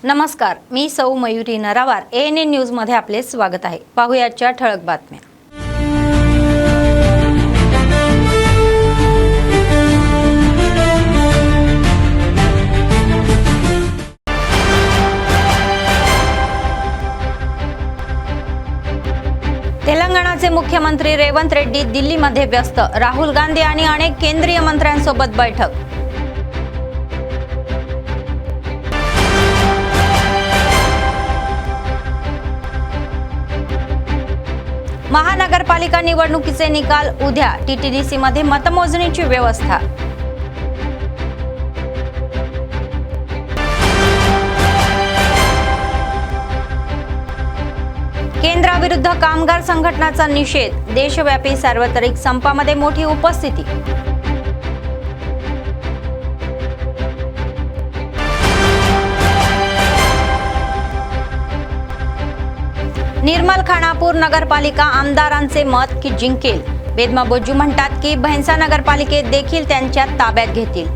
नमस्कार, मी सौ Mayuri नरावार ANN news मध्ये आपले स्वागत आहे। पाहूयाच्या ठळक बातम्या। तेलंगणाचे मुख्यमंत्री रेवंत रेड्डी दिल्लीमध्ये व्यस्त, राहुल गांधी आणि अनेक केंद्रीय मंत्र्यांसोबत बैठक। महानगरपालिका निवडणुकीचे निकाल उद्या, TTDC मध्ये मतमोजणीची व्यवस्था। केंद्राविरुद्ध कामगार संघटनांचा निषेध, देशव्यापी सार्वत्रिक संपामध्ये मोठी उपस्थिती। निर्मल खानापूर नगरपालिका आमदारांचे मत की जिंकेल, बेदमा बोज्जू म्हणतात की भैंसा नगरपालिकेत देखील त्यांच्या ताब्यात घेतील।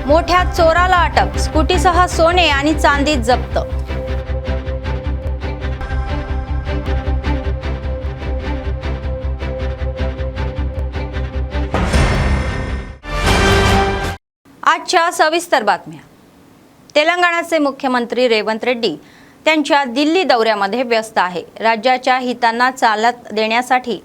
मोठ्या चोराला अटक, स्कूटीसह सोने आणि चांदी जप्त। आजच्या सविस्तर बातम्या। तेलंगणाचे मुख्यमंत्री रेवंत रेड्डी त्यांच्या दिल्ली दौऱ्यामध्ये व्यस्त आहे। राज्याच्या हितांना चालत देण्यासाठी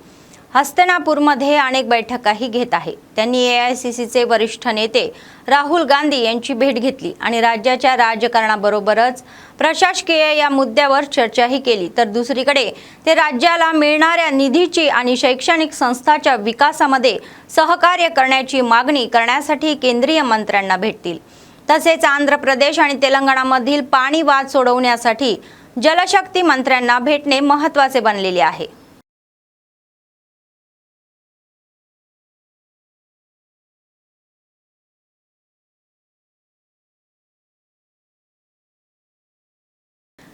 हस्तिनापूरमध्ये अनेक बैठकाही घेत आहे। त्यांनी AICCचे वरिष्ठ नेते राहुल गांधी यांची भेट घेतली आणि राज्याच्या राजकारणाबरोबरच प्रशासकीय या मुद्द्यावर चर्चाही केली। तर दुसरीकडे ते राज्याला मिळणाऱ्या निधीची आणि शैक्षणिक संस्थांच्या विकासामध्ये सहकार्य करण्याची मागणी करण्यासाठी केंद्रीय मंत्र्यांना भेटतील। तसेच आंध्र प्रदेश आणि तेलंगणामधील पाणी वाद सोडवण्यासाठी जलशक्ती मंत्र्यांना भेटणे महत्त्वाचे बनलेले आहे।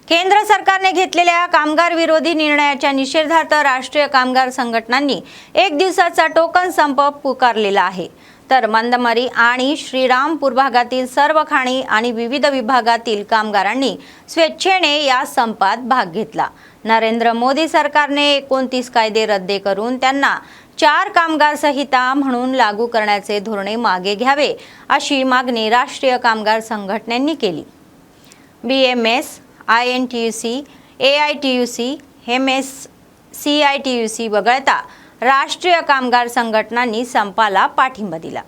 केंद्र सरकारने घेतलेल्या कामगार विरोधी निर्णयाच्या निषेधार्थ राष्ट्रीय कामगार संघटनांनी एक दिवसाचा टोकन संप पुकारलेला आहे। तर मंदमरी आणि श्रीरामपूर भागातील सर्व खाणी आणि विविध विभागातील कामगारांनी स्वेच्छेने या संपात भाग घेतला। नरेंद्र मोदी सरकारने 29 कायदे रद्द करून त्यांना 4 कामगार संहिता म्हणून लागू करण्याचे धोरणे मागे घ्यावे अशी मागणी राष्ट्रीय कामगार संघटनांनी केली। BMS, INTUC, AITUC, MS, CITUC वगळता राष्ट्रीय कामगार संघटनांनी संपाला पाठिंबा दिला।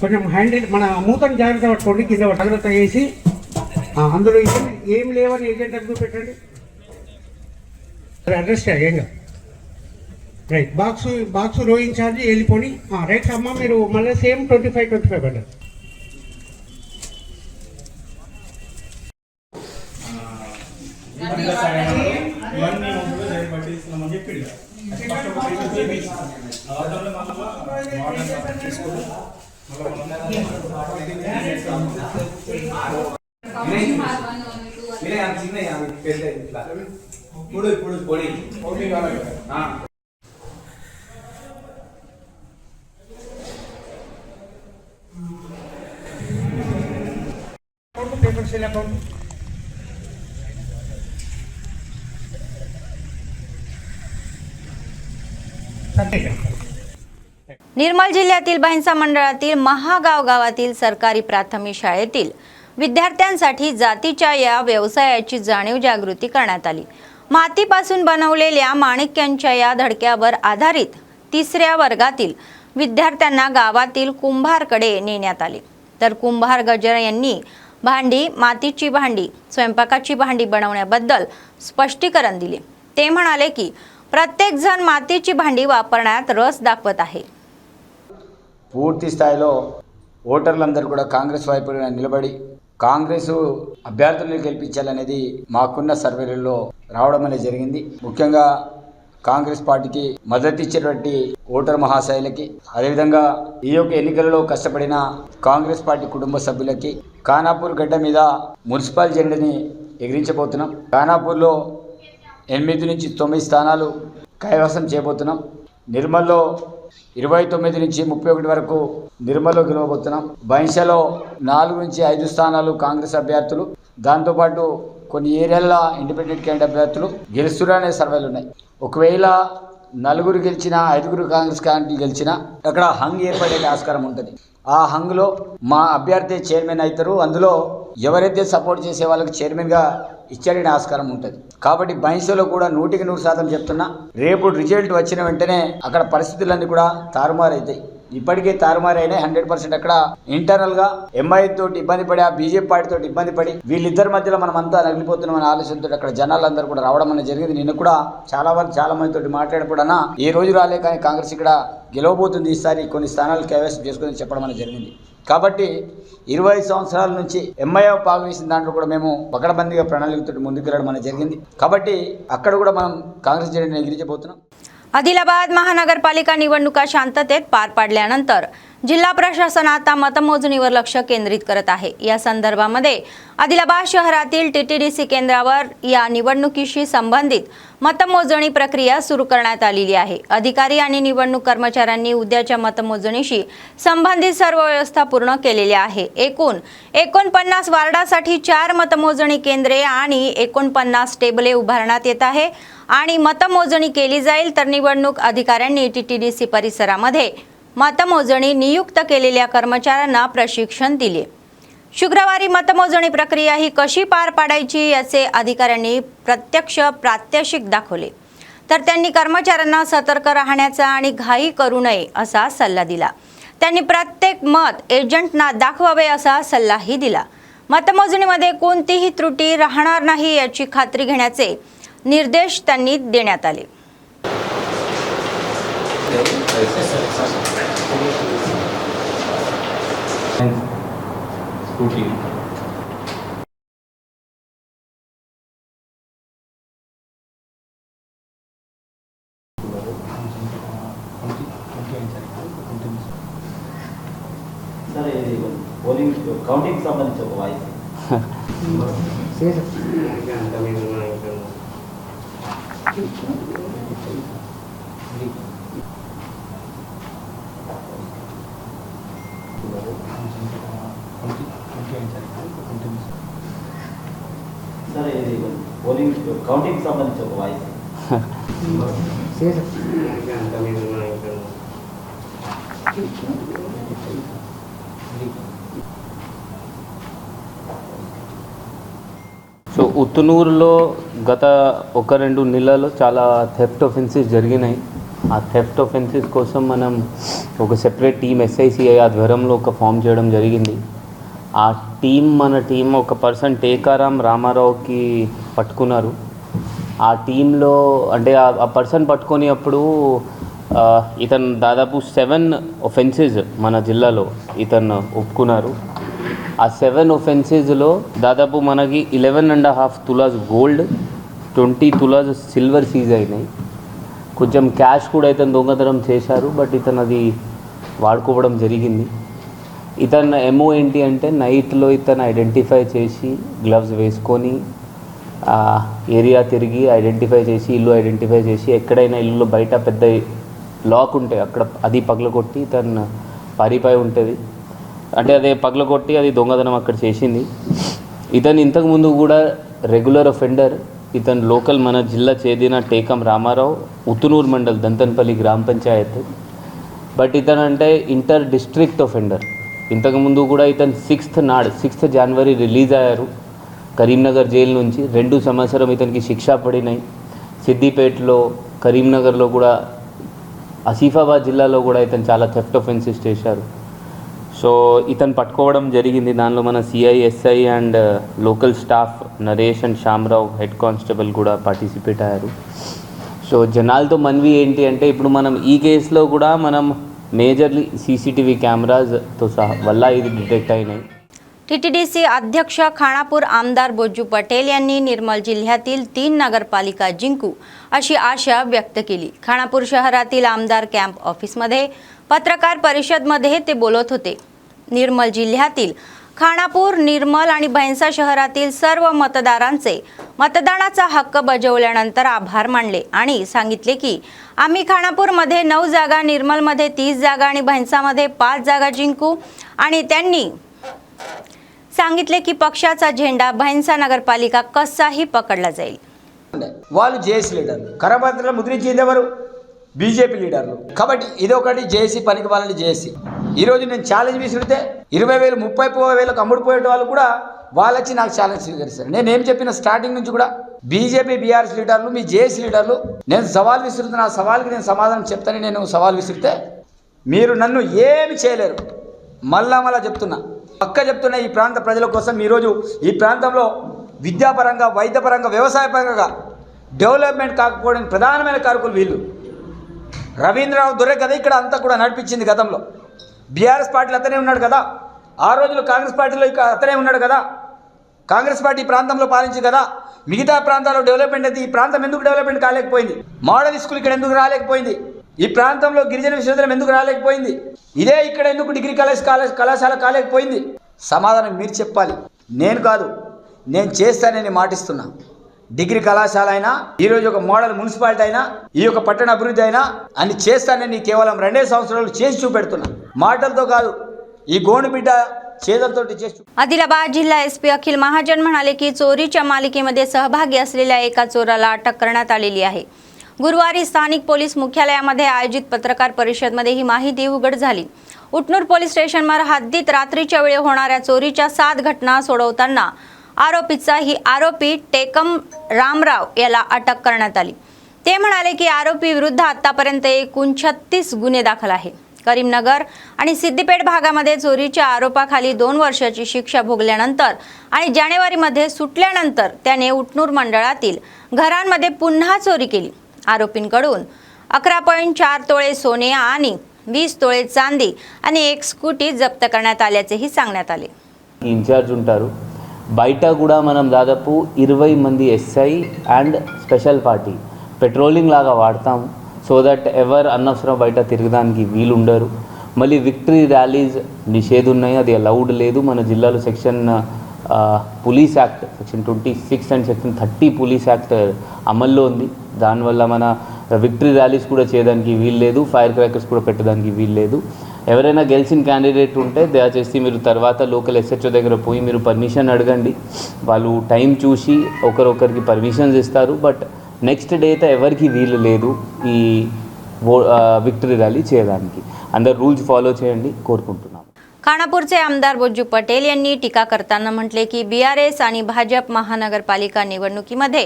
కొంచెం హ్యాండిల్ మన మూతను జాగ్రత్త పట్టుకోండి, కింద జాగ్రత్త చేసి అందులో ఏం లేవని ఏజెంట్ అందుకు పెట్టండి, అడ్రస్ ఏం కాదు। రైట్, బాక్స్ రో ఇన్ఛార్జ్ వెళ్ళిపోయి రైట్ అమ్మ, మీరు మళ్ళీ సేమ్ 25 పెట్టండి। निर्मल जिल्ह्यातील भैंसा मंडळातील महागाव गावातील सरकारी प्राथमिक शाळेतील विद्यार्थ्यांसाठी जातीच्या या व्यवसायाची जाणीव जागृती करण्यात आली। मातीपासून बनवलेल्या माणिक्यांच्या या धडक्यावर आधारित 3ऱ्या वर्गातील विद्यार्थ्यांना गावातील कुंभारकडे नेण्यात आले। तर कुंभार गजर यांनी भांडी, मातीची भांडी, स्वयंपाकाची भांडी बनवण्याबद्दल स्पष्टीकरण दिले। ते म्हणाले की प्रत्येक जण मातीची भांडी वापरण्यात रस दाखवत आहे। పూర్తి స్థాయిలో ఓటర్లందరూ కూడా కాంగ్రెస్ వైపు నిలబడి కాంగ్రెస్ అభ్యర్థులను గెలిపించాలనేది మాకున్న సర్వేలలో రావడం అనేది జరిగింది। ముఖ్యంగా కాంగ్రెస్ పార్టీకి మద్దతు ఇచ్చేటువంటి ఓటర్ మహాశైలకి, అదేవిధంగా ఈ యొక్క ఎన్నికలలో కష్టపడిన కాంగ్రెస్ పార్టీ కుటుంబ సభ్యులకి, ఖానాపూర్ గడ్డ మీద మున్సిపల్ జెండాని ఎగిరించబోతున్నాం. ఖానాపూర్లో 8 నుంచి 9 స్థానాలు కైవసం చేయబోతున్నాం. నిర్మల్లో 29 నుంచి 31 వరకు నిర్మల్లో గెలవబోతున్నాం. బైంసలో 4 నుంచి 5 స్థానాలు కాంగ్రెస్ అభ్యర్థులు, దాంతోపాటు కొన్ని ఏరియాల్లో ఇండిపెండెంట్ క్యాండిడేట్ అభ్యర్థులు గెలుస్తురనే సర్వేలు ఉన్నాయి. ఒకవేళ 4 గెలిచినా 5 కాంగ్రెస్ క్యాండిడేట్లు గెలిచినా అక్కడ హంగ్ ఏర్పడే ఆస్కారం ఉంటుంది. ఆ హంగ్లో మా అభ్యర్థి చైర్మన్ అవుతారు. అందులో ఎవరైతే సపోర్ట్ చేసే వాళ్ళకి చైర్మన్గా ఇచ్చాడనే ఆస్కారం ఉంటుంది. కాబట్టి బైన్స్లో కూడా 100% చెప్తున్నా, రేపు రిజల్ట్ వచ్చిన వెంటనే అక్కడ పరిస్థితులన్నీ కూడా తారుమారైతాయి. ఇప్పటికే తారుమారైనా 100% అక్కడ ఇంటర్నల్గా ఎంఐ తోటి ఇబ్బంది పడి, ఆ బీజేపీ పార్టీ తోటి ఇబ్బంది పడి, వీళ్ళిద్దరి మధ్యలో మనం అంతా నగిలిపోతున్నామనే ఆలోచనతో అక్కడ జనాలందరూ కూడా రావడం అనేది జరిగింది. నిన్న కూడా చాలా మందితో మాట్లాడకపోవడన్నా ఈ రోజు రాలే, కానీ కాంగ్రెస్ ఇక్కడ గెలవబోతుంది ఈసారి, కొన్ని స్థానాలు కైవసం చేసుకుని చెప్పడం అనేది జరిగింది. కాబట్టి 20 సంవత్సరాల నుంచి ఎంఐఎఫ్ పాలు వేసిన దాంట్లో కూడా మేము పకడ్బందీగా ప్రణాళికతో ముందుకెళ్ళడం అనేది జరిగింది. కాబట్టి अక్కడ కూడా మనం काँग्रेस जెండాను ఎగిరించబోతున్నాం. आदिलाबाद महानगरपालिका निवडणुका शांततेत पार पाडल्यानंतर जिल्हा प्रशासन आता मतमोजणीवर लक्ष केंद्रित करत आहे. या संदर्भामध्ये आदिलाबाद शहरातील टीटीडीसी केंद्रावर या निवडणुकीशी संबंधित मतमोजणी प्रक्रिया सुरू करण्यात आलेली आहे. अधिकारी आणि निवडणूक कर्मचाऱ्यांनी उद्याच्या मतमोजणीशी संबंधित सर्व व्यवस्था पूर्ण केलेली आहे. एकूण 49 वार्डासाठी 4 मतमोजणी केंद्रे आणि 49 टेबले उभारण्यात येत आहे आणि मतमोजणी केली जाईल. तर निवडणूक अधिकाऱ्यांनी टीटीडीसी परिसरामध्ये मतमोजणी नियुक्त केलेल्या कर्मचाऱ्यांना प्रशिक्षण दिले. शुक्रवारी मतमोजणी प्रक्रिया ही कशी पार पाडायची याचे अधिकाऱ्यांनी प्रत्यक्ष प्रात्यक्षिक दाखवले. तर त्यांनी कर्मचाऱ्यांना सतर्क राहण्याचा आणि घाई करू नये असा सल्ला दिला. त्यांनी प्रत्येक मत एजंटना दाखवावे असा सल्लाही दिला. मतमोजणीमध्ये कोणतीही त्रुटी राहणार नाही याची खात्री घेण्याचे निर्देश त्यांनी देण्यात आले. సరే ఇది పోలింగ్ కౌంటింగ్ సంబంధించి ఒక వాయిస్ సరే ఇది పోలింగ్ కౌంటింగ్ సంబంధించి ఒక వాయిస్ సో ఉత్తునూరులో గత 1-2 నెలల్లో చాలా థెఫ్ట్ ఒఫెన్సెస్ జరిగినాయి. ఆ థెఫ్ట్ ఒఫెన్సెస్ కోసం మనం ఒక సెపరేట్ టీమ్ SICI ఆధ్వర్యంలో ఒక ఫామ్ చేయడం జరిగింది. ఆ మన టీం ఒక పర్సన్ టేకారాం రామారావుకి పట్టుకున్నారు. ఆ టీంలో అంటే ఆ పర్సన్ పట్టుకొని అప్పుడు ఇతను దాదాపు 7 ఒఫెన్సెస్ మన జిల్లాలో ఇతను ఒప్పుకున్నారు. ఆ 7 ఒఫెన్సెస్లో దాదాపు మనకి 11.5 tolas gold, 20 tolas silver seize అయినాయి. కొంచెం క్యాష్ కూడా ఇతను దొంగతనం చేశారు, బట్ ఇతను అది వాడుకోవడం జరిగింది. ఇతను MO ఏంటి అంటే నైట్లో ఇతను ఐడెంటిఫై చేసి గ్లవ్స్ వేసుకొని ఏరియా తిరిగి ఐడెంటిఫై చేసి, ఇల్లు ఐడెంటిఫై చేసి, ఎక్కడైనా ఇల్లులో బయట పెద్ద లాక్ ఉంటే అక్కడ అది పగలగొట్టి ఇతను పారిపోయి ఉంటుంది. అంటే అదే పగలగొట్టి అది దొంగతనం అక్కడ చేసింది. ఇతను ఇంతకుముందు కూడా రెగ్యులర్ అఫెండర్. ఇతను లోకల్ మన జిల్లా చెందిన టేకం రామారావు, ఉత్తునూరు మండల్ దంతన్పల్లి గ్రామ పంచాయత్. బట్ ఇతను అంటే ఇంటర్ డిస్ట్రిక్ట్ అఫెండర్. ఇంతకుముందు కూడా ఇతను 6th జనవరి రిలీజ్ అయ్యారు కరీంనగర్ జైలు నుంచి. 2 సంవత్సరం ఇతనికి శిక్ష పడినాయి. సిద్దిపేటలో, కరీంనగర్లో కూడా, ఆసిఫాబాద్ జిల్లాలో కూడా ఇతను చాలా థెఫ్ట్ ఒఫెన్సెస్ చేశారు. సో ఇతను పట్టుకోవడం జరిగింది. దానిలో మన CI, SI and local staff Naresh and Shyamrao head constable కూడా పార్టిసిపేట్ అయ్యారు. సో జనాలతో మనవి ఏంటి అంటే ఇప్పుడు మనం ఈ కేసులో కూడా మనం మేజర్లీ CCTV కెమెరాస్తో సహా వల్ల ఇది డిటెక్ట్ అయినాయి. TTDC अध्यक्ष खानापूर आमदार बोज्जू पटेल यांनी निर्मल जिल्ह्यातील 3 नगरपालिका जिंकू अशी आशा व्यक्त केली। खानापूर शहरातील आमदार कॅम्प ऑफिसमध्ये पत्रकार परिषदेमध्ये ते बोलत होते। निर्मल जिल्ह्यातील खानापूर, निर्मल आणि भैंसा शहरातील सर्व मतदारांचे मतदानाचा हक्क बजावल्यानंतर आभार मानले आणि सांगितले की आम्ही खानापूरमध्ये 9 जागा, निर्मलमध्ये 30 जागा आणि भैंसामध्ये 5 जागा जिंकू आणि त्यांनी सांगितले की पक्षाचा झेंडा भैंसा नगरपालिका कसाही पकडला जाईल। వాళ్ళు జేఏసీ లీడర్లు, కరపత్రాలు ముద్రించింది ఎవరు? బీజేపీ లీడర్లు। కాబట్టి ఇది ఒకటి జేఏసీ పనికి వాళ్ళని జేఏసీ। ఈరోజు నేను ఛాలెంజ్ విసిరితే 20,000 30,000 అమ్ముడుపోయే వాళ్ళు కూడా వాళ్ళు వచ్చి నాకు ఛాలెంజ్ స్వీకరిస్తారు। నేనేం చెప్పిన స్టార్టింగ్ నుంచి కూడా బీజేపీ బీఆర్ఎస్ లీడర్లు, మీ జేఏసీ లీడర్లు నేను సవాల్ విసురుతున్నా, ఆ సవాల్కి నేను సమాధానం చెప్తానని నేను సవాల్ విసిరితే మీరు నన్ను ఏమి చేయలేరు। మళ్ళా చెప్తున్నా, పక్క చెప్తున్నా, ఈ ప్రాంత ప్రజల కోసం ఈరోజు ఈ ప్రాంతంలో విద్యాపరంగా, వైద్యపరంగా, వ్యవసాయపరంగా డెవలప్మెంట్ కాకపోవడానికి ప్రధానమైన కారకులు వీళ్ళు। రవీంద్రరావు దొరే కదా ఇక్కడ అంతా కూడా నడిపించింది గతంలో। బీఆర్ఎస్ పార్టీలో అతనే ఉన్నాడు కదా, ఆ రోజుల్లో కాంగ్రెస్ పార్టీలో ఇక అతనే ఉన్నాడు కదా। కాంగ్రెస్ పార్టీ ప్రాంతంలో పాలించి కదా మిగతా ప్రాంతాల్లో డెవలప్మెంట్ అయితే ఈ ప్రాంతం ఎందుకు డెవలప్మెంట్ కాలేకపోయింది? మోడల్ స్కూల్ ఇక్కడ ఎందుకు రాలేకపోయింది? ఈ ప్రాంతంలో గిరిజన విశ్వవిద్యాలయం ఎందుకు రాలేకపోయింది? ఇదే ఇక్కడ ఎందుకు డిగ్రీ కళాశాల కాలేకపోయింది? సమాధానం మీరు చెప్పాలి, నేను కాదు। నేను చేస్తానని మాటిస్తున్నా। డిగ్రీ కళాశాల అయినా, ఈరోజు ఒక మోడల్ మున్సిపాలిటీ అయినా, ఈ యొక్క పట్టణ అభివృద్ధి అయినా అని చేస్తానని కేవలం 2 సంవత్సరాలు చేసి చూపెడుతున్నా, మాటలతో కాదు, ఈ గోండు బిడ్డ చేతులతోటి చేసి। आदिलाबाद जिल्हा एसपी अखिल महाजन म्हणाले की चोरीच्या मालिकेमध्ये सहभागी असलेल्या एका चोराला अटक करण्यात आलेली आहे। गुरुवारी स्थानिक पोलीस मुख्यालयामध्ये आयोजित पत्रकार परिषदेमध्ये ही माहिती उघड झाली। उटनूर पोलीस स्टेशनवर हद्दीत रात्रीच्या वेळी होणाऱ्या चोरीच्या 7 घटना सोडवताना आरोपी टेकम रामराव याला अटक करण्यात आली। ते म्हणाले की आरोपी विरुद्ध आतापर्यंत एकूण 36 गुन्हे दाखल आहे। करीमनगर आणि सिद्दीपेठ भागामध्ये चोरीच्या आरोपाखाली 2 वर्षाची शिक्षा भोगल्यानंतर आणि जानेवारीमध्ये सुटल्यानंतर त्याने उटनूर मंडळातील घरांमध्ये पुन्हा चोरी केली। आरोपींकडून 11.4 तोळे सोने आणि 20 तोळे चांदी आणि 1 स्कूटी जप्त करण्यात आल्याचेही सांगण्यात आले। ఇన్ఛార్జ్ ఉంటారు, బయట కూడా మనం దాదాపు 20 మంది SI and special party patrolling లాగా వాడతాము, సో దట్ ఎవరు అనవసరం బయట తిరగడానికి వీలు ఉండరు। మళ్ళీ విక్టరీ ర్యాలీస్ నిషేధం ఉన్నాయి, అది అలౌడ్ లేదు। మన జిల్లాలో section police act section 26 and section 30 police act అమల్లో ఉంది। దానివల్ల మన విక్టరీ ర్యాలీస్ కూడా చేయడానికి వీలు లేదు, ఫైర్ క్రాకర్స్ కూడా పెట్టడానికి వీలు లేదు। ఎవరైనా గెలిచిన క్యాండిడేట్ ఉంటే దయచేసి మీరు తర్వాత లోకల్ ఎస్హెచ్ఓ దగ్గర పోయి మీరు పర్మిషన్ అడగండి, వాళ్ళు టైం చూసి ఒకరొకరికి పర్మిషన్స్ ఇస్తారు। బట్ నెక్స్ట్ డే అయితే ఎవరికి వీలు లేదు ఈ విక్టరీ ర్యాలీ చేయడానికి। అందరు రూల్స్ ఫాలో చేయండి కోరుకుంటున్నాను। खानापूरचे आमदार बोज्जू पटेल यांनी टीका करताना म्हटले की बीआरएस आणि भाजप महानगरपालिका निवडणुकीमध्ये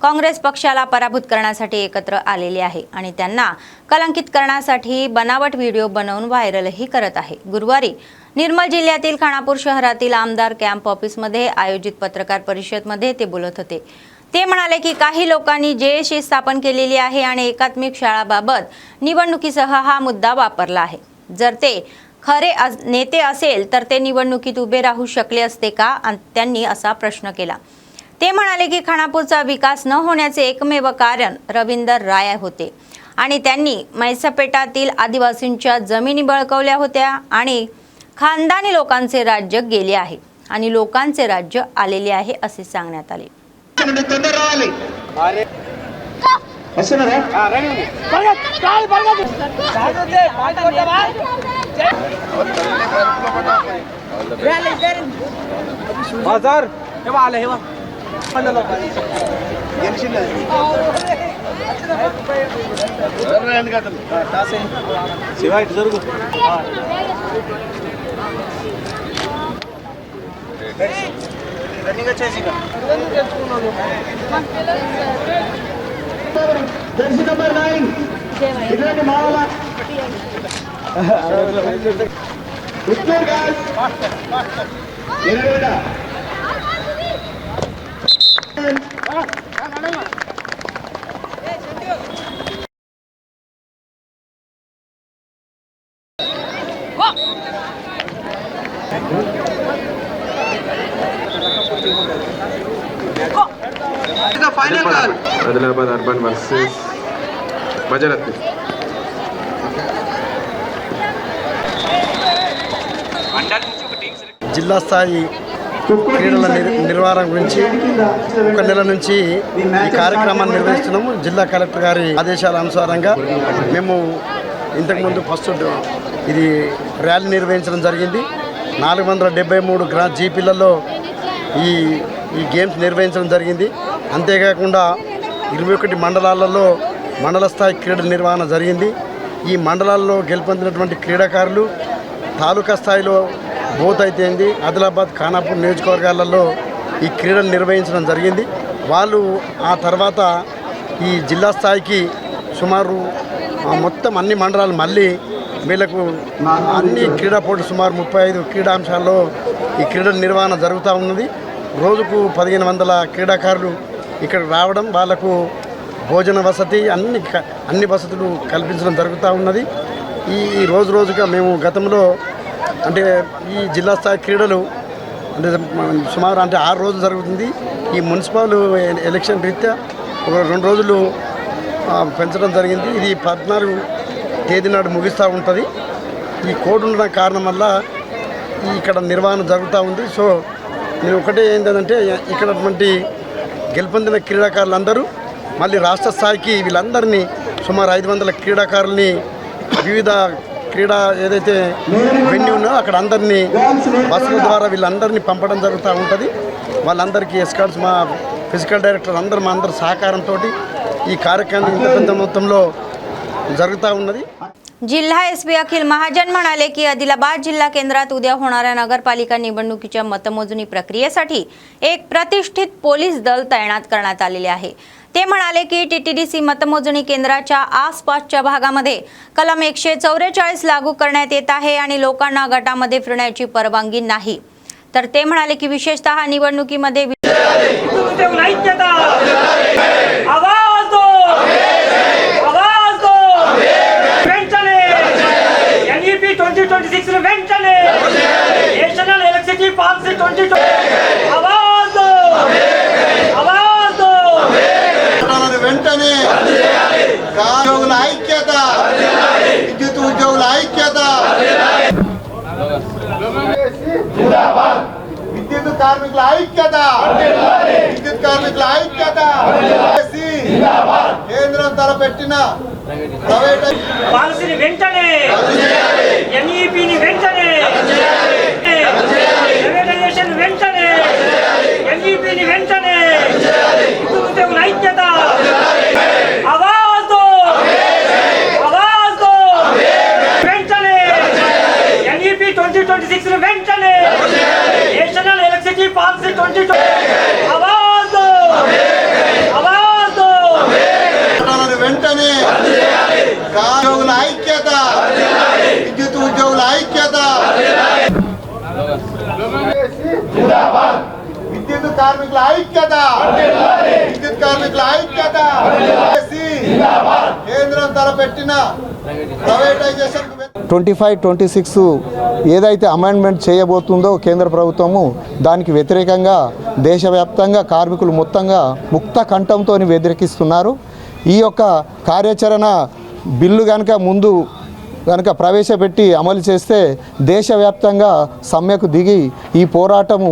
काँग्रेस पक्षाला पराभूत करण्यासाठी एकत्र आलेले आहे आणि त्यांना कलंकित करण्यासाठी बनावट व्हिडिओ बनवून व्हायरलही करत आहे। गुरुवारी निर्मल जिल्ह्यातील खानापूर शहरातील आमदार कॅम्प ऑफिसमध्ये आयोजित पत्रकार परिषदेमध्ये ते बोलत होते। ते म्हणाले की काही लोकांनी जेएसी स्थापन केलेली आहे आणि एकात्मिक शाळाबाबत निवडणुकीसह हा मुद्दा वापरला आहे। जर ते खरे नेते असेल तर ते निवडणुकीत उभे राहू शकले असते का? त्यांनी असा प्रश्न केला। ते म्हणाले की खानापूरचा विकास न होण्याचे एकमेव कारण रवींद्र राय होते आणि त्यांनी मैसापेटातील आदिवासींच्या जमिनी बळकावल्या होत्या आणि खानदानी लोकांचे राज्य गेले आहे आणि लोकांचे राज्य आलेले आहे असे सांगण्यात आले। जर्सी नंबर 9 इधर मावाला उत्तर गाइस ये बेटा ఆదిలాబాద్ అర్బన్ వర్సెస్ మజరత్తి. జిల్లా స్థాయి క్రీడల నిర్వహణ గురించి ఒక నెల నుంచి ఈ కార్యక్రమాన్ని నిర్వహిస్తున్నాము. జిల్లా కలెక్టర్ గారి ఆదేశాల అనుసారంగా మేము ఇంతకుముందు ఫస్ట్ ఇది ర్యాలీ నిర్వహించడం జరిగింది. 473 జీపీలలో ఈ గేమ్స్ నిర్వహించడం జరిగింది. అంతేకాకుండా 21 మండలాలలో మండల స్థాయి క్రీడల నిర్వహణ జరిగింది. ఈ మండలాల్లో గెలుపొందినటువంటి క్రీడాకారులు తాలూకా స్థాయిలో బోత్ అయితేంది ఆదిలాబాద్ ఖానాపూర్ నియోజకవర్గాలలో ఈ క్రీడలు నిర్వహించడం జరిగింది. వాళ్ళు ఆ తర్వాత ఈ జిల్లా స్థాయికి సుమారు మొత్తం అన్ని మండలాలు మళ్ళీ వీళ్ళకు అన్ని క్రీడా పోటీ సుమారు 35 క్రీడాంశాల్లో ఈ క్రీడల నిర్వహణ జరుగుతూ ఉన్నది. రోజుకు 1500 క్రీడాకారులు ఇక్కడ రావడం, వాళ్లకు భోజన వసతి అన్ని వసతులు కల్పించడం జరుగుతూ ఉన్నది. ఈ రోజుగా మేము గతంలో అంటే ఈ జిల్లా స్థాయి క్రీడలు అంటే సుమారు అంటే 6 రోజులు జరుగుతుంది. ఈ మున్సిపల్ ఎలక్షన్ రీత్యా ఒక 2 రోజులు పెంచడం జరిగింది. ఇది 14 తేదీ నాడు ముగిస్తూ ఉంటుంది. ఈ కోడ్ ఉండడం కారణం వల్ల ఇక్కడ నిర్వహణ జరుగుతూ ఉంది. సో నేను ఒకటే ఏంటంటే ఇక్కడటువంటి గెలుపొందిన క్రీడాకారులందరూ మళ్ళీ రాష్ట్ర స్థాయికి వీళ్ళందరినీ సుమారు 500 క్రీడాకారుల్ని వివిధ క్రీడా ఏదైతే వెన్యూ ఉన్నో అక్కడ అందరినీ బస్సుల ద్వారా వీళ్ళందరినీ పంపడం జరుగుతూ ఉంటుంది. వాళ్ళందరికీ ఎస్కార్ట్స్ మా ఫిజికల్ డైరెక్టర్ అందరూ మా అందరి సహకారంతో ఈ కార్యక్రమం ఇంత పెద్ద మొత్తంలో जరుగుతూ ఉన్నది. जिल्हा एसपी अखिल महाजन म्हणाले की आदिलाबाद जिल्हा केंद्रात उद्या होणाऱ्या नगरपालिका निवडणुकीच्या मतमोजणी प्रक्रियेसाठी एक प्रतिष्ठित पोलीस दल तैनात करण्यात आलेले आहे. ते म्हणाले की टीटीडीसी मतमोजणी केंद्राच्या आसपासच्या भागामध्ये कलम 144 लागू करण्यात येत आहे आणि लोकांना गटामध्ये फिरण्याची परवानगी नाही. तर ते म्हणाले की विशेषतः निवडणुकीमध्ये నేషనల్ ఎలక్ట్రిసిటీ పాలసీ 2020 వెంటనే ఉద్యోగుల ఐక్యత, విద్యుత్ ఉద్యోగుల ఐక్యత, విద్యుత్ కార్మికుల ఐక్యత, విద్యుత్ కార్మికుల ఐక్యత. కేంద్రం తలపెట్టిన ప్రైవేట్ పాలసీని వెంటనే ఎన్ఈపీని వెంటనే ప్రైవేటైజేషన్ వెంటనే ఎన్ఈపీని వెంటనే ఉద్యోగుల ఐక్యత ఆవాజ్ దో వెంటనే ఎన్ఈపీ 2026 వెంటనే నేషనల్ ఎలక్ట్రిసిటీ పాలసీ 2020 ఆవాజ్ దో వెంటనే ఉద్యోగుల ఐక్యత, విద్యుత్ ఉద్యోగుల ఐక్యత, విద్యుత్ కార్మికుల ఐక్యత, విద్యుత్ కార్మికుల ఐక్యత. కేంద్రం తలపెట్టిన ప్రైవేటైజేషన్ 25-26 ఏదైతే అమెండ్మెంట్ చేయబోతుందో కేంద్ర ప్రభుత్వము దానికి వ్యతిరేకంగా దేశవ్యాప్తంగా కార్మికులు మొత్తంగా ముక్త కంఠంతో వ్యతిరేకిస్తున్నారు. ఈ యొక్క కార్యాచరణ బిల్లు కనుక ప్రవేశపెట్టి అమలు చేస్తే దేశవ్యాప్తంగా సమ్మెకు దిగి ఈ పోరాటము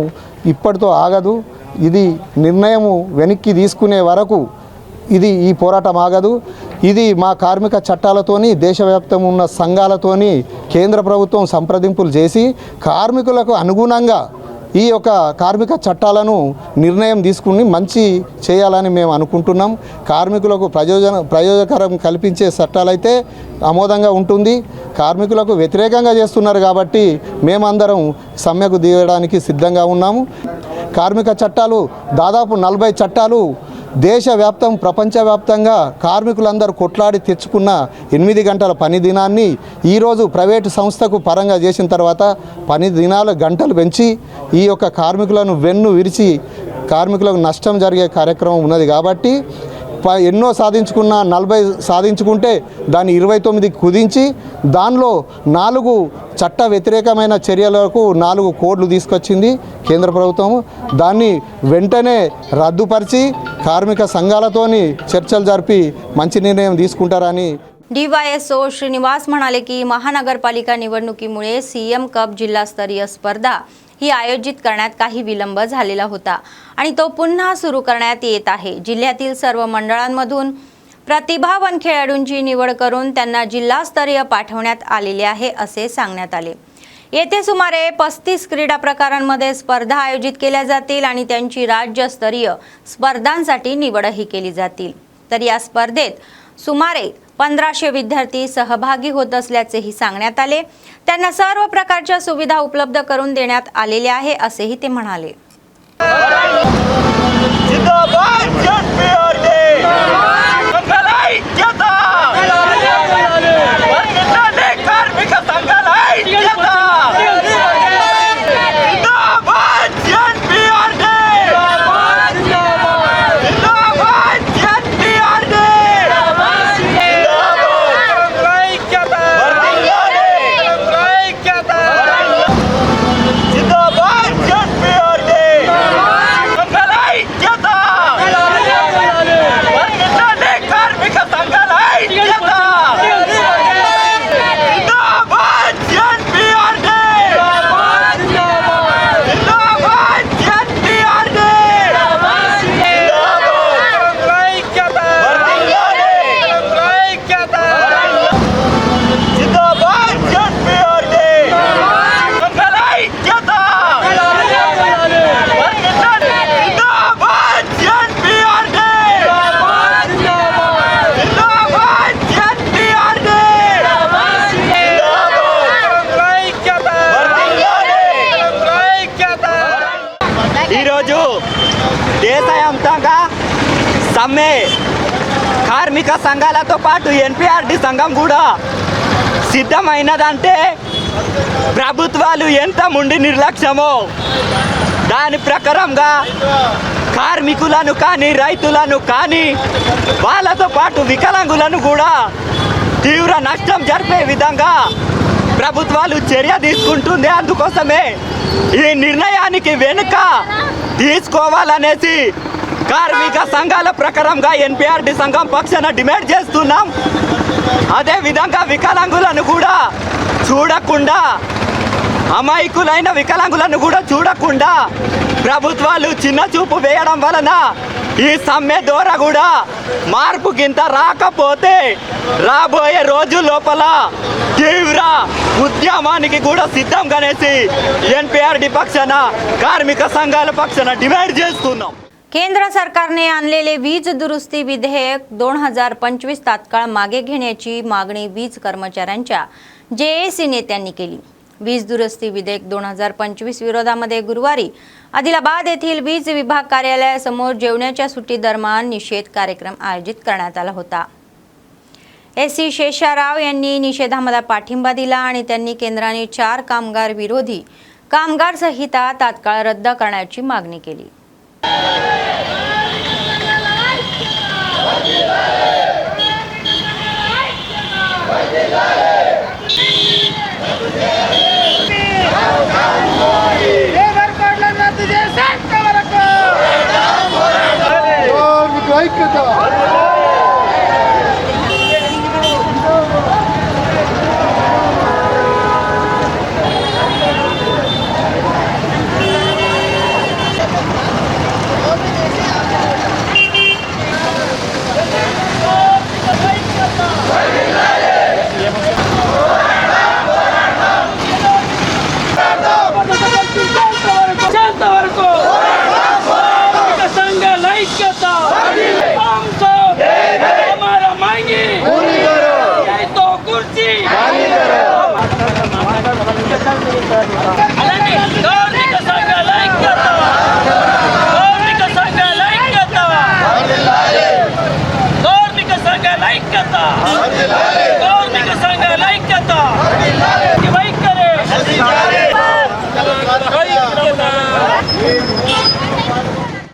ఇప్పటితో ఆగదు. ఇది నిర్ణయము వెనక్కి తీసుకునే వరకు ఈ పోరాటం ఆగదు. ఇది మా కార్మిక చట్టాలతోని దేశవ్యాప్తం ఉన్న సంఘాలతోని కేంద్ర ప్రభుత్వం సంప్రదింపులు చేసి కార్మికులకు అనుగుణంగా ఈ యొక్క కార్మిక చట్టాలను నిర్ణయం తీసుకుని మంచి చేయాలని మేము అనుకుంటున్నాం. కార్మికులకు ప్రయోజకరం కల్పించే చట్టాలైతే ఆమోదంగా ఉంటుంది. కార్మికులకు వ్యతిరేకంగా చేస్తున్నారు కాబట్టి మేమందరం సమ్మెకు దిగడానికి సిద్ధంగా ఉన్నాము. కార్మిక చట్టాలు దాదాపు 40 చట్టాలు దేశవ్యాప్తం ప్రపంచవ్యాప్తంగా కార్మికులందరూ కొట్లాడి తెచ్చుకున్న 8 గంటల పని దినాన్ని ఈరోజు ప్రైవేటు సంస్థకు పరంగా చేసిన తర్వాత పని దినాల గంటలు పెంచి ఈ యొక్క కార్మికులను వెన్ను విరిచి కార్మికులకు నష్టం జరిగే కార్యక్రమం ఉన్నది. కాబట్టి ఎన్నో సాధించుకున్న 40 సాధించుకుంటే దాన్ని 29 కుదించి దానిలో 4 చట్ట వ్యతిరేకమైన చర్యలకు 4 కోడ్లు తీసుకొచ్చింది కేంద్ర ప్రభుత్వం. దాన్ని వెంటనే రద్దుపరిచి కార్మిక సంఘాలతోని చర్చలు జరిపి మంచి निर्णय తీసుకుంటారని DYSO श्रीनिवास म्हणाले की महानगरपालिका निवडणुकीमुळे CM कप जिल्हास्तरीय स्पर्धा ही आयोजित करण्यात काही विलंब झालेला होता आणि तो पुन्हा सुरू करण्यात येत आहे. जिल्ह्यातील सर्व मंडळांमधून प्रतिभावान खेळाडूंची निवड करून त्यांना जिल्हास्तरीय पाठवण्यात आलेले आहे असे सांगण्यात आले. येथे सुमारे 35 क्रीडा प्रकारांमध्ये स्पर्धा आयोजित केल्या जातील आणि त्यांची राज्यस्तरीय स्पर्धांसाठी निवडही केली जातील. तर या स्पर्धेत सुमारे 1500 विद्यार्थी सहभागी होत असल्याचेही सांगण्यात आले. त्यांना सर्व प्रकारच्या सुविधा उपलब्ध करून देण्यात आलेल्या आहे असेही ते म्हणाले. దేశవ్యాప్తంగా సమ్మె కార్మిక సంఘాలతో పాటు ఎన్పిఆర్డి సంఘం కూడా సిద్ధమైనదంటే ప్రభుత్వాలు ఎంత ముండి నిర్లక్ష్యమో దాని ప్రకారంగా కార్మికులను కానీ రైతులను కానీ వాళ్ళతో పాటు వికలాంగులను కూడా తీవ్ర నష్టం జరిపే విధంగా ప్రభుత్వాలు చర్య తీసుకుంటుంది. అందుకోసమే ఈ నిర్ణయానికి వెనుక తీసుకోవాలనేసి కార్మిక సంఘాల ప్రకారంగా ఎన్పిఆర్డి సంఘం పక్షాన డిమాండ్ చేస్తున్నాం. అదేవిధంగా వికలాంగులను కూడా చూడకుండా, అమాయకులైన వికలాంగులను కూడా చూడకుండా ప్రభుత్వాలు చిన్న చూపు వేయడం వలన ఈ సమ్మె ద్వారా కూడా మార్పు గింత రాకపోతే రాబోయే రోజు లోపల తీవ్ర ఉద్యమానికి కూడా సిద్ధంగానేసి एनपीआरडी पक्षाన కార్మిక సంఘాల పక్షాన డిమాండ్ చేస్తున్నాం. केंद्र सरकारने आणलेले वीज दुरुस्ती विधेयक 2025 तात्काळ मागे घेण्याची मागणी वीज कर्मचाऱ्यांच्या जेएसी नेत्यांनी केली. वीज दुरुस्ती विधेयक 2025 विरोधामध्ये गुरुवारी आदिलाबाद येथील वीज विभाग कार्यालयासमोर जेवणाच्या सुट्टी दरम्यान निषेध कार्यक्रम आयोजित करण्यात आला होता. एसी शेषाराव यांनी निषेधामध्ये पाठिंबा दिला आणि त्यांनी केंद्राने 4 कामगार विरोधी कामगार संहिता तात्काळ रद्द करण्याची मागणी केली.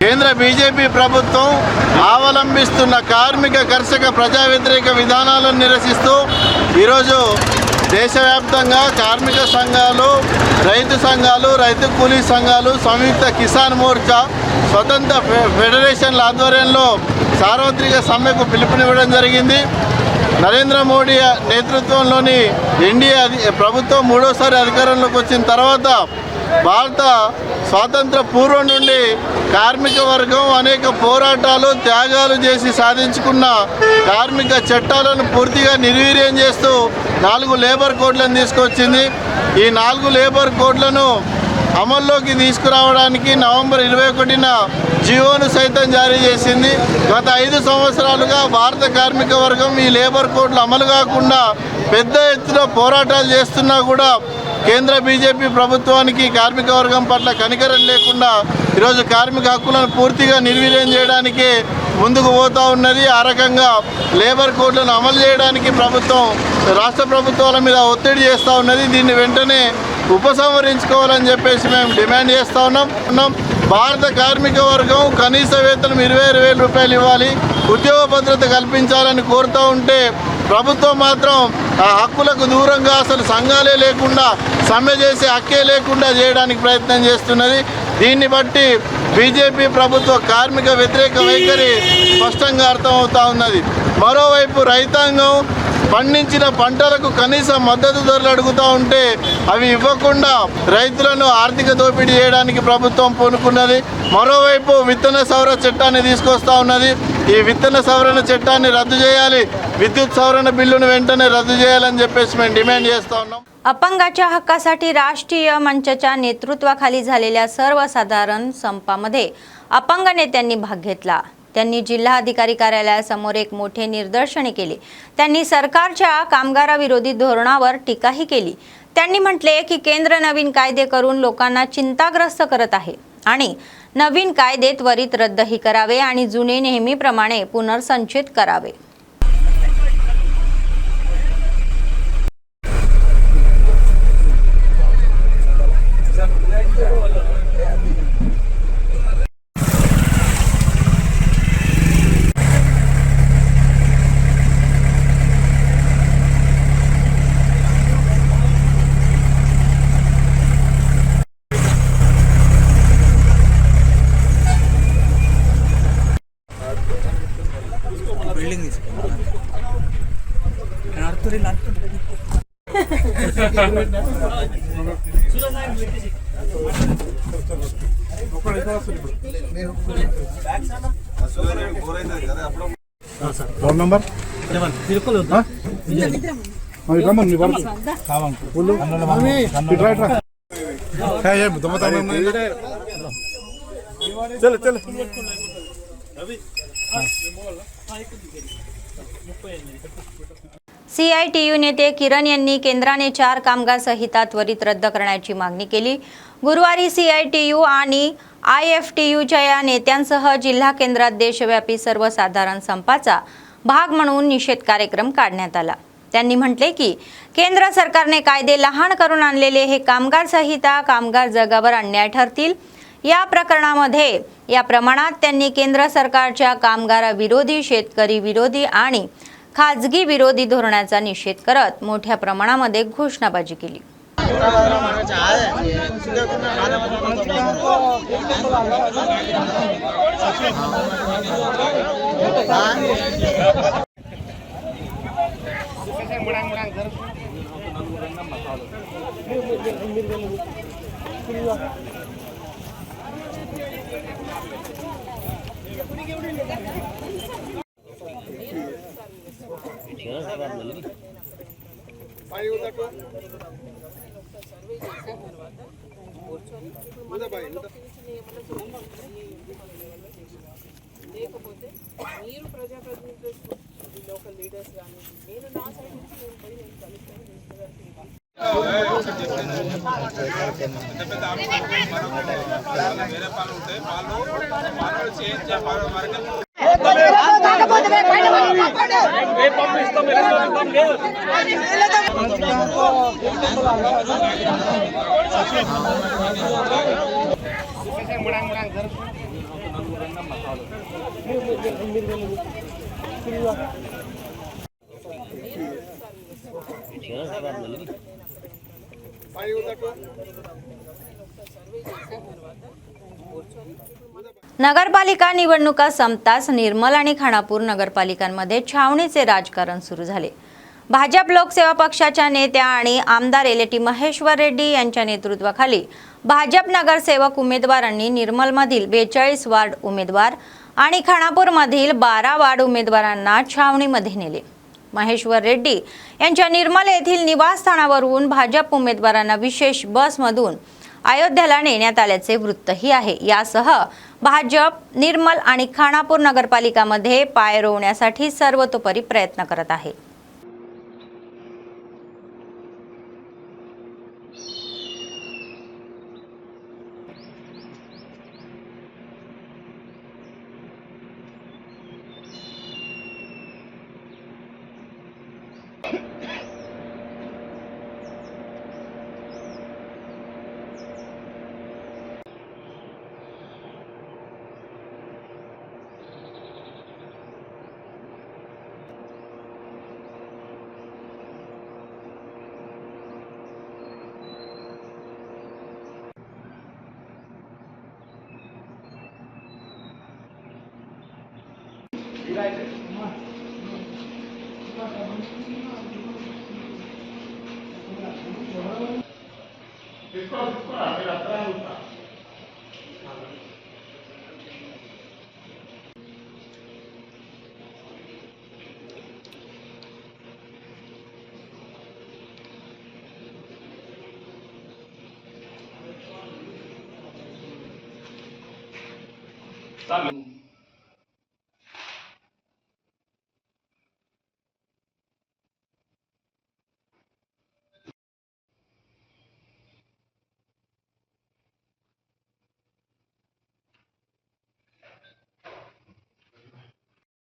కేంద్ర బీజేపీ ప్రభుత్వం అవలంబిస్తున్న కార్మిక కర్షక ప్రజా వ్యతిరేక విధానాలను నిరసిస్తూ ఈరోజు దేశవ్యాప్తంగా కార్మిక సంఘాలు, రైతు సంఘాలు, రైతు కూలీ సంఘాలు, సంయుక్త కిసాన్ మోర్చా, స్వతంత్ర ఫెడరేషన్ల ఆధ్వర్యంలో సార్వత్రిక సమ్మెకు పిలుపునివ్వడం జరిగింది. నరేంద్ర మోడీ నేతృత్వంలోని ఎన్డీఏ ప్రభుత్వం మూడోసారి అధికారంలోకి వచ్చిన తర్వాత భారత స్వాతంత్ర పూర్వం నుండి కార్మిక వర్గం అనేక పోరాటాలు, త్యాగాలు చేసి సాధించుకున్న కార్మిక చట్టాలను పూర్తిగా నిర్వీర్యం చేస్తూ 4 లేబర్ కోడ్లను తీసుకొచ్చింది. ఈ 4 లేబర్ కోడ్లను అమల్లోకి తీసుకురావడానికి నవంబర్ 21న జీవోను సైతం జారీ చేసింది. గత 5 సంవత్సరాలుగా భారత కార్మిక వర్గం ఈ లేబర్ కోడ్లు అమలు కాకుండా పెద్ద ఎత్తున పోరాటాలు చేస్తున్నా కూడా కేంద్ర బీజేపీ ప్రభుత్వానికి కార్మిక వర్గం పట్ల కనికరం లేకుండా ఈరోజు కార్మిక హక్కులను పూర్తిగా నిర్వీర్యం చేయడానికి ముందుకు పోతూ ఉన్నది. ఆ రకంగా లేబర్ కోడ్లను అమలు చేయడానికి ప్రభుత్వం రాష్ట్ర ప్రభుత్వాల మీద ఒత్తిడి చేస్తూ ఉన్నది. దీన్ని వెంటనే ఉపసంహరించుకోవాలని చెప్పేసి మేము డిమాండ్ చేస్తూ ఉన్నాం. భారత కార్మిక వర్గం కనీస వేతనం 26,000 రూపాయలు ఇవ్వాలి, ఉద్యోగ భద్రత కల్పించాలని కోరుతూ ఉంటే ప్రభుత్వం మాత్రం ఆ హక్కులకు దూరంగా అసలు సంఘాలే లేకుండా సమ్మె చేసే హక్కే లేకుండా చేయడానికి ప్రయత్నం చేస్తున్నది. దీన్ని బట్టి బీజేపీ ప్రభుత్వ కార్మిక వ్యతిరేక వైఖరి స్పష్టంగా అర్థమవుతూ ఉన్నది. మరోవైపు రైతాంగం పండించిన పంటలకు కనీస మద్దతు ధరలు అడుగుతూ ఉంటే అవి ఇవ్వకుండా రైతులను ఆర్థిక దోపిడీ చేయడానికి ప్రభుత్వం పూనుకున్నది. మరోవైపు విత్తన సవరణ చట్టాన్ని తీసుకొస్తా ఉన్నది. ఈ విత్తన సవరణ చట్టాన్ని రద్దు చేయాలి, విద్యుత్ సవరణ బిల్లును వెంటనే रद्द చేయాలని చెప్పేసి మేము डिमांड చేస్తా ఉన్నాం. अपंगाच्या हक्कासाठी राष्ट्रीय मंचाच्या नेतृत्वाखाली झालेल्या सर्वसाधारण संपामध्ये अपंग नेत्यांनी भाग घेतला. त्यांनी जिल्हाधिकारी कार्यालयासमोर एक मोठे निदर्शने केले. त्यांनी सरकारच्या कामगाराविरोधी धोरणावर टीकाही केली. त्यांनी म्हटले की केंद्र नवीन कायदे करून लोकांना चिंताग्रस्त करत आहे आणि नवीन कायदे त्वरित रद्दही करावे आणि जुने नेहमीप्रमाणे पुनर्संचित करावे. रोल नंबर बिल्कुल होता चल चल CITU नेते किरण यांनी केंद्राने 4 कामगार संहिता त्वरित रद्द करण्याची मागणी केली. गुरुवारी CITU आणि IFTUच्या या नेत्यांसह जिल्हा केंद्रात देशव्यापी सर्वसाधारण संपाचा भाग म्हणून निषेध कार्यक्रम काढण्यात आला. त्यांनी म्हटले की केंद्र सरकारने कायदे लहान करून आणलेले हे कामगार संहिता कामगार जगावर अन्याय ठरतील. या प्रकरणामध्ये या प्रमाणात त्यांनी केंद्र सरकारच्या कामगाराविरोधी, शेतकरी विरोधी आणि खाजगी विरोधी धोरणाचा निषेध करत मोठ्या प्रमाणामध्ये घोषणाबाजी केली. లేకపోతే మీరు ప్రజాప్రతినిధులు లోకల్ లీడర్స్ కానీ నేను నా సైడ్ నుంచి నేను పోయి నేను नगरपालिका निवडणुका संपताच निर्मल आणि खानापूर नगरपालिकांमध्ये छावणीचे राजकारण सुरू झाले. भाजप लोकसेवा पक्षाच्या नेत्या आणि आमदार एलटी महेश्वर रेड्डी यांच्या नेतृत्वाखाली भाजप नगरसेवक उमेदवारांनी निर्मलमधील 42 वार्ड उमेदवार आणि खानापूरमधील 12 वार्ड उमेदवारांना छावणीमध्ये नेले. महेश्वर रेड्डी यांच्या निर्मल येथील निवासस्थानावरून भाजप उमेदवारांना विशेष बसमधून अयोध्येला नेण्यात आल्याचे वृत्तही आहे. यासह भाजप निर्मल आणि खानापूर नगरपालिकामध्ये पाय रोवण्यासाठी सर्वतोपरी प्रयत्न करत आहे.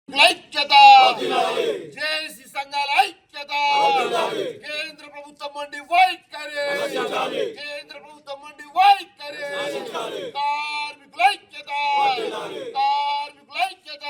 ఐక్యత జేఏసీ సంఘాల ఐక్యత కేంద్ర ప్రభుత్వం మండి వైఖరి కేంద్ర ప్రభుత్వం మండి వైఖరి కార్మికుల ఐక్యత కార్మికుల ఐక్యత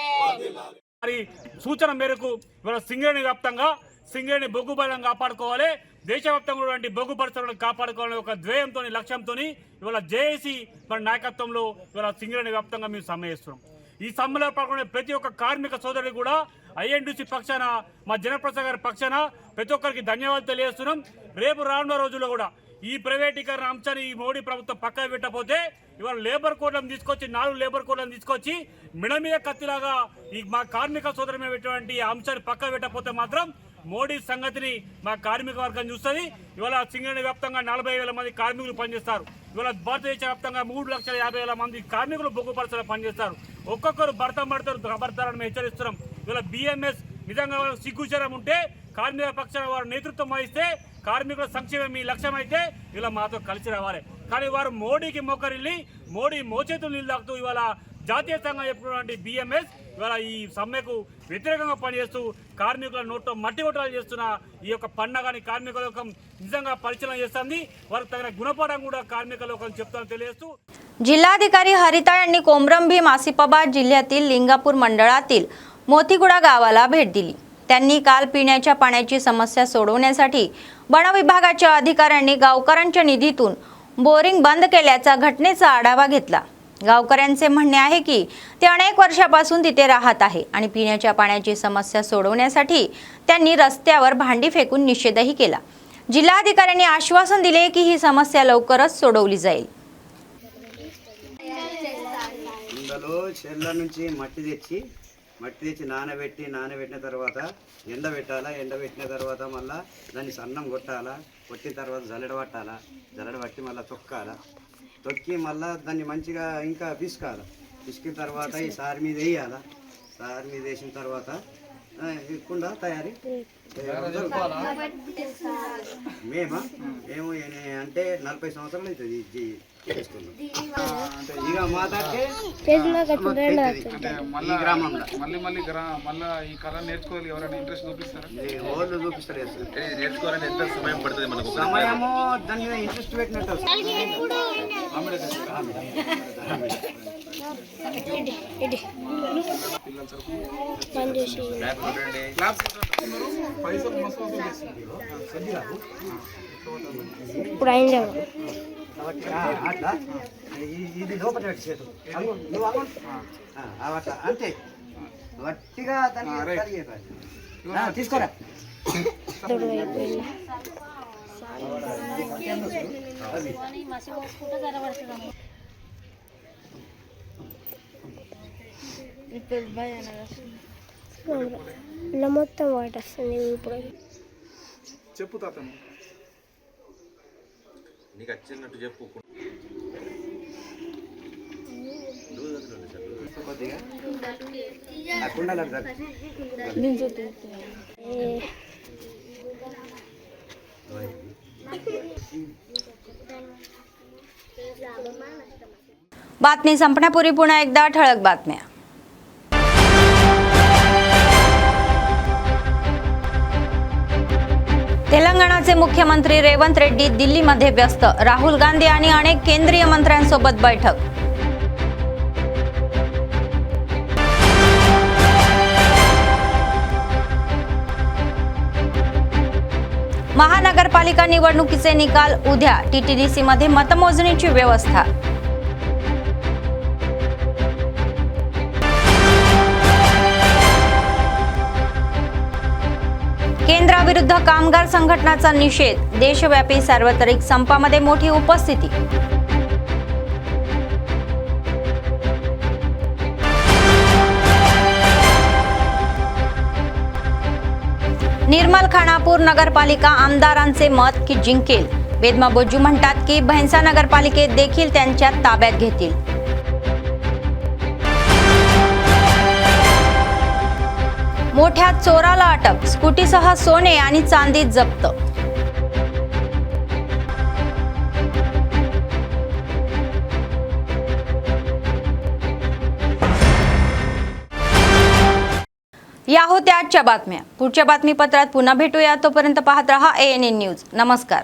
మరి సూచన మేరకు ఇవాళ సింగరేణి వ్యాప్తంగా సింగరేణి బొగ్గు బలం కాపాడుకోవాలి, దేశవ్యాప్తంగా ఉన్నటువంటి బొగ్గు పరిశ్రమలను కాపాడుకోవాలని ఒక ధ్యేయంతో లక్ష్యంతో ఇవాళ జేఏసీ మన నాయకత్వంలో ఇవాళ సింగరేణి వ్యాప్తంగా మేము సమ్మె చేస్తున్నాం. ఈ సమ్మెలో పాల్గొనే ప్రతి ఒక్క కార్మిక సోదరుడు కూడా ఐఎన్టీసీ పక్షాన మా జనప్రసాద్ గారి పక్షాన ప్రతి ఒక్కరికి ధన్యవాదాలు తెలియజేస్తున్నాం. రేపు రానున్న రోజుల్లో కూడా ఈ ప్రైవేటీకరణ అంశాన్ని ఈ మోడీ ప్రభుత్వం పక్కన పెట్టకపోతే ఇవాళ లేబర్ కోడ్లను తీసుకొచ్చి 4 లేబర్ కోడ్లను తీసుకొచ్చి మిడ మీద కత్తిలాగా ఈ మా కార్మిక సోదరు మీద పెట్టినటువంటి అంశాన్ని పక్కన పెట్టకపోతే మాత్రం మోడీ సంగతిని మా కార్మిక వర్గం చూస్తుంది. ఇవాళ సింగరేణి వ్యాప్తంగా 40,000 మంది కార్మికులు పనిచేస్తారు. ఇవాళ భారతదేశ వ్యాప్తంగా 3,50,000 మంది కార్మికులు బొగ్గు పరిశ్రమలో పనిచేస్తారు. ఒక్కొక్కరు భర్తను హెచ్చరిస్తున్నాం. ఇవాళ బిఎంఎస్ నిజంగా సిగ్గుచరం ఉంటే కార్మిక పక్షాన వారు నేతృత్వం వహిస్తే కార్మికుల సంక్షేమం మీ లక్ష్యం అయితే ఇలా మాతో కలిసి రావాలి. కానీ వారు మోడీకి మోకరిల్లి మోడీ మోచేతులు నీళ్ళు తాకుతూ ఇవాళ జాతీయ సంఘం చెప్పుకున్నటువంటి బిఎంఎస్ ఇవాళ ఈ సమ్మెకు వ్యతిరేకంగా పనిచేస్తూ కార్మికుల నోట్లో మట్టి కొట్టాలు చేస్తున్న ఈ యొక్క పండగని కార్మిక లోకం నిజంగా పరిశీలన చేస్తుంది. వారికి తగిన गुणपाठం కూడా कार्मिक लोकांना చెప్తానని తెలియజేస్తూ जिल्हाधिकारी हरिता यांनी कोमरम भीम आसिफाबाद जिल्ह्यातील लिंगापूर मंडळातील मोतीगुडा गावाला भेट दिली. त्यांनी काल पिण्याच्या पाण्याची समस्या सोडवण्यासाठी वन विभागाच्या अधिकाऱ्यांनी गावकऱ्यांच्या निधीतून बोरिंग बंद केल्याचा घटनेचा आढावा घेतला. गावकऱ्यांचे म्हणणे आहे की ते अनेक वर्षापासून तिथे राहत आहे आणि पिण्याच्या पाण्याची समस्या सोडवण्यासाठी त्यांनी रस्त्यावर भांडी फेकून निषेधही केला. जिल्हाधिकाऱ्यांनी आश्वासन दिले की ही समस्या लवकरच सोडवली जाईल. చెర్ల నుంచి మట్టి తెచ్చి నానబెట్టిన తర్వాత ఎండబెట్టిన తర్వాత మళ్ళీ దాన్ని సన్నం కొట్టాలా, కొట్టిన తర్వాత జల్లెడబట్టి మళ్ళీ తొక్కి మళ్ళీ దాన్ని మంచిగా ఇంకా పిసికిన తర్వాత ఈ సారి మీద వేయాలా, సారి మీద వేసిన తర్వాత కుండ తయారీ మేము అంటే 40 సంవత్సరాలు అవుతుంది చేస్తున్నాం. ఇక మా దగ్గర ఈ గ్రామంలో మళ్ళీ ఈ కళ నేర్చుకోవాలి ఎవరైనా ఇంట్రెస్ట్ చూపిస్తారా? వాళ్ళు చూపిస్తారు. నేర్చుకోవాలని ఎంత సమయం పడుతుంది మనకు? సమయము దాని మీద ఇంట్రెస్ట్ పెట్టినట్టు అట్లా ఇది లోపల పెట్టి చేతు నువ్వు అట్లా అంతే గట్టిగా దాన్ని తీసుకోరా మొత్తం వాటి వస్తుంది ఇప్పుడు చెప్పు తాతను నీకు వచ్చినట్టు చెప్పు కొద్దిగా కుండలు बातमी संपण्यापूर्वी पुन्हा एकदा ठळक बातम्या. तेलंगणाचे मुख्यमंत्री रेवंत रेड्डी दिल्लीमध्ये व्यस्त. राहुल गांधी आणि अनेक केंद्रीय मंत्र्यांसोबत बैठक. महानगरपालिका निवडणुकीचे निकाल उद्या. टीटीडीसी मध्ये मतमोजणीची व्यवस्था. केंद्राविरुद्ध कामगार संघटनांचा निषेध. देशव्यापी सार्वत्रिक संपामध्ये मोठी उपस्थिती. निर्मल खानापूर नगरपालिका आमदारांचे मत की जिंकेल. वेदमा बोज्जू म्हणतात की भैंसा नगरपालिकेत देखील त्यांच्या ताब्यात घेतील. मोठ्या चोराला अटक. स्कूटीसह सोने आणि चांदी जप्त. या होत्या आजच्या बातम्या. पुढच्या बातमीपत्रात पुन्हा भेटूया. तोपर्यंत पाहत रहा ANN न्यूज. नमस्कार.